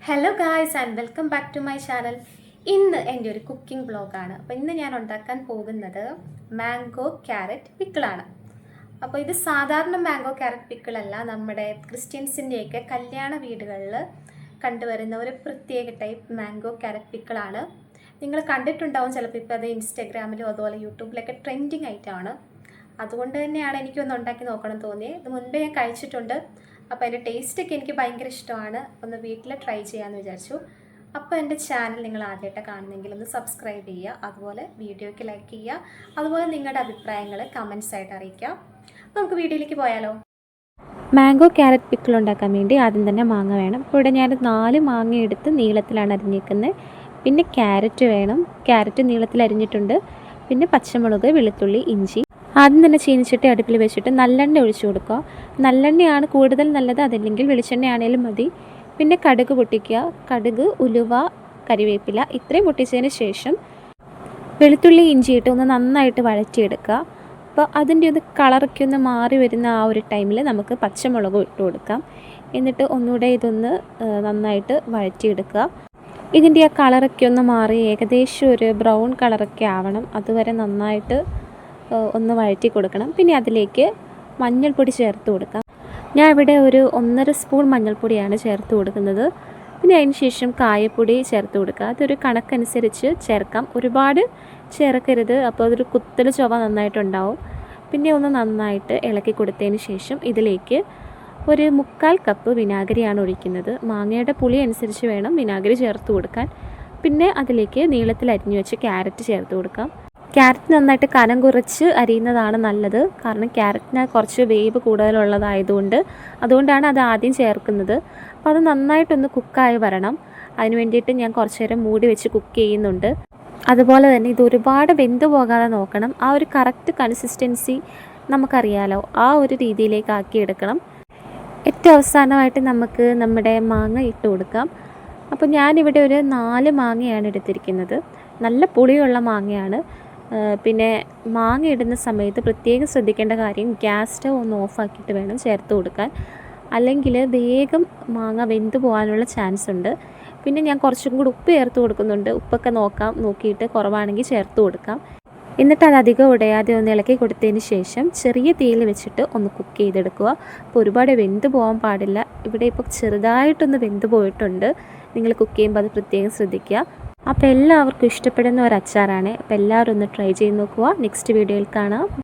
Hello guys and welcome back to my channel. ഇന്ന് എൻ്റെ ഒരു കുക്കിംഗ് വ്ളോഗാണ്. അപ്പോൾ ഇന്ന് ഞാൻ ഉണ്ടാക്കാൻ പോകുന്നത് മാംഗോ ക്യാരറ്റ് പിക്കിളാണ്. അപ്പോൾ ഇത് സാധാരണ മാംഗോ ക്യാരറ്റ് പിക്കിളല്ല, നമ്മുടെ ക്രിസ്ത്യൻസിൻ്റെയൊക്കെ കല്യാണ വീടുകളിൽ കണ്ടുവരുന്ന ഒരു പ്രത്യേക ടൈപ്പ് മാംഗോ ക്യാരറ്റ് പിക്കിളാണ്. നിങ്ങൾ കണ്ടിട്ടുണ്ടാവും ചിലപ്പോൾ. ഇപ്പോൾ അത് ഇൻസ്റ്റാഗ്രാമിലും അതുപോലെ യൂട്യൂബിലൊക്കെ ട്രെൻഡിങ് ആയിട്ടാണ്. അതുകൊണ്ട് തന്നെയാണ് എനിക്കൊന്ന് ഉണ്ടാക്കി നോക്കണം തോന്നിയത്. ഇത് മുൻപേ ഞാൻ കഴിച്ചിട്ടുണ്ട്. അപ്പോൾ അതിൻ്റെ ടേസ്റ്റൊക്കെ എനിക്ക് ഭയങ്കര ഇഷ്ടമാണ്. ഒന്ന് വീട്ടിൽ ട്രൈ ചെയ്യാമെന്ന് വിചാരിച്ചു. അപ്പോൾ എൻ്റെ ചാനൽ നിങ്ങൾ ആദ്യമായിട്ട് കാണുന്നെങ്കിൽ ഒന്ന് സബ്സ്ക്രൈബ് ചെയ്യുക, അതുപോലെ വീഡിയോയ്ക്ക് ലൈക്ക് ചെയ്യുക, അതുപോലെ നിങ്ങളുടെ അഭിപ്രായങ്ങൾ കമൻസ് ആയിട്ട് അറിയിക്കുക. അപ്പോൾ നമുക്ക് വീഡിയോയിലേക്ക് പോയാലോ. മാംഗോ ക്യാരറ്റ് പിക്കിൾ ഉണ്ടാക്കാൻ വേണ്ടി ആദ്യം തന്നെ മാങ്ങ വേണം. ഇപ്പോൾ ഇവിടെ ഞാൻ 4 മാങ്ങ എടുത്ത് നീളത്തിലാണ് അരിഞ്ഞേക്കുന്നത്. പിന്നെ ക്യാരറ്റ് വേണം, ക്യാരറ്റ് നീളത്തിൽ അരിഞ്ഞിട്ടുണ്ട്. പിന്നെ പച്ചമുളക്, വെളുത്തുള്ളി, ഇഞ്ചി. ആദ്യം തന്നെ ചീനിച്ചിട്ട് അടുപ്പിൽ വെച്ചിട്ട് നല്ലെണ്ണ ഒഴിച്ചു കൊടുക്കുക. നല്ലെണ്ണയാണ് കൂടുതൽ നല്ലത്, അതല്ലെങ്കിൽ വെളിച്ചെണ്ണയാണേലും മതി. പിന്നെ കടുക് പൊട്ടിക്കുക. കടുക്, ഉലുവ, കരിവേപ്പില ഇത്രയും പൊട്ടിച്ചതിന് ശേഷം വെളുത്തുള്ളി, ഇഞ്ചിയിട്ട് ഒന്ന് നന്നായിട്ട് വഴറ്റിയെടുക്കുക. അപ്പോൾ അതിൻ്റെ ഒന്ന് കളറൊക്കെ ഒന്ന് മാറി വരുന്ന ആ ഒരു ടൈമിൽ നമുക്ക് പച്ചമുളക് ഇട്ട് കൊടുക്കാം. എന്നിട്ട് ഒന്നുകൂടെ ഇതൊന്ന് നന്നായിട്ട് വഴറ്റിയെടുക്കുക. ഇതിൻ്റെ ആ കളറൊക്കെ ഒന്ന് മാറി ഏകദേശം ഒരു ബ്രൗൺ കളറൊക്കെ ആവണം. അതുവരെ നന്നായിട്ട് ഒന്ന് വഴറ്റി കൊടുക്കണം. പിന്നെ അതിലേക്ക് മഞ്ഞൾപ്പൊടി ചേർത്ത് കൊടുക്കാം. ഞാൻ ഇവിടെ ഒരു 1.5 സ്പൂൺ മഞ്ഞൾപ്പൊടിയാണ് ചേർത്ത് കൊടുക്കുന്നത്. പിന്നെ അതിന് ശേഷം കായപ്പൊടി ചേർത്ത് കൊടുക്കുക. അതൊരു കണക്കനുസരിച്ച് ചേർക്കാം, ഒരുപാട് ചേർക്കരുത്. അപ്പോൾ അതൊരു കുത്തൽ ചൊവ നന്നായിട്ടുണ്ടാവും. പിന്നെ ഒന്ന് നന്നായിട്ട് ഇളക്കി കൊടുത്തതിന് ശേഷം ഇതിലേക്ക് ഒരു 3/4 കപ്പ് വിനാഗിരിയാണ് ഒഴിക്കുന്നത്. മാങ്ങയുടെ പുളി അനുസരിച്ച് വേണം വിനാഗിരി ചേർത്ത് കൊടുക്കാൻ. പിന്നെ അതിലേക്ക് നീളത്തിൽ അരിഞ്ഞു വെച്ച് ക്യാരറ്റ് ചേർത്ത് കൊടുക്കാം. ക്യാരറ്റ് നന്നായിട്ട് കനം കുറച്ച് അരിയുന്നതാണ് നല്ലത്, കാരണം ക്യാരറ്റിന് കുറച്ച് വേവ് അതുകൊണ്ടാണ് അത് ആദ്യം ചേർക്കുന്നത്. അപ്പോൾ അത് നന്നായിട്ടൊന്ന് കുക്കായി വരണം. അതിന് വേണ്ടിയിട്ട് ഞാൻ കുറച്ച് നേരം മൂടി വെച്ച് കുക്ക് ചെയ്യുന്നുണ്ട്. അതുപോലെ തന്നെ ഇത് ഒരുപാട് വെന്ത് പോകാതെ നോക്കണം. ആ ഒരു കറക്റ്റ് കൺസിസ്റ്റൻസി നമുക്കറിയാലോ, ആ ഒരു രീതിയിലേക്ക് ആക്കിയെടുക്കണം. ഏറ്റവും അവസാനമായിട്ട് നമുക്ക് നമ്മുടെ മാങ്ങ ഇട്ട് കൊടുക്കാം. അപ്പോൾ ഞാനിവിടെ ഒരു 4 മാങ്ങയാണ് എടുത്തിരിക്കുന്നത്. നല്ല പുളിയുള്ള മാങ്ങയാണ്. പിന്നെ മാങ്ങ ഇടുന്ന സമയത്ത് പ്രത്യേകം ശ്രദ്ധിക്കേണ്ട കാര്യം, ഗ്യാസ് സ്റ്റവ് ഒന്ന് ഓഫാക്കിയിട്ട് വേണം ചേർത്ത് കൊടുക്കാൻ, അല്ലെങ്കിൽ വേഗം മാങ്ങ വെന്ത് പോകാനുള്ള ചാൻസ് ഉണ്ട്. പിന്നെ ഞാൻ കുറച്ചും കൂടി ഉപ്പ് ചേർത്ത് കൊടുക്കുന്നുണ്ട്. ഉപ്പൊക്കെ നോക്കിയിട്ട് കുറവാണെങ്കിൽ ചേർത്ത് കൊടുക്കാം. എന്നിട്ട് അത് അധികം ഉടയാതെ ഒന്ന് ഇളക്കി കൊടുത്തതിന് ശേഷം ചെറിയ തീയിൽ വെച്ചിട്ട് ഒന്ന് കുക്ക് ചെയ്തെടുക്കുക. അപ്പോൾ ഒരുപാട് വെന്ത് പോകാൻ പാടില്ല. ഇവിടെ ഇപ്പോൾ ചെറുതായിട്ടൊന്ന് വെന്ത് പോയിട്ടുണ്ട്. നിങ്ങൾ കുക്ക് ചെയ്യുമ്പോൾ അത് പ്രത്യേകം ശ്രദ്ധിക്കുക. അപ്പോൾ എല്ലാവർക്കും ഇഷ്ടപ്പെടുന്ന ഒരു അച്ചാറാണ്. അപ്പോൾ എല്ലാവരും ഒന്ന് ട്രൈ ചെയ്ത് നോക്കുക. നെക്സ്റ്റ് വീഡിയോയിൽ കാണാം.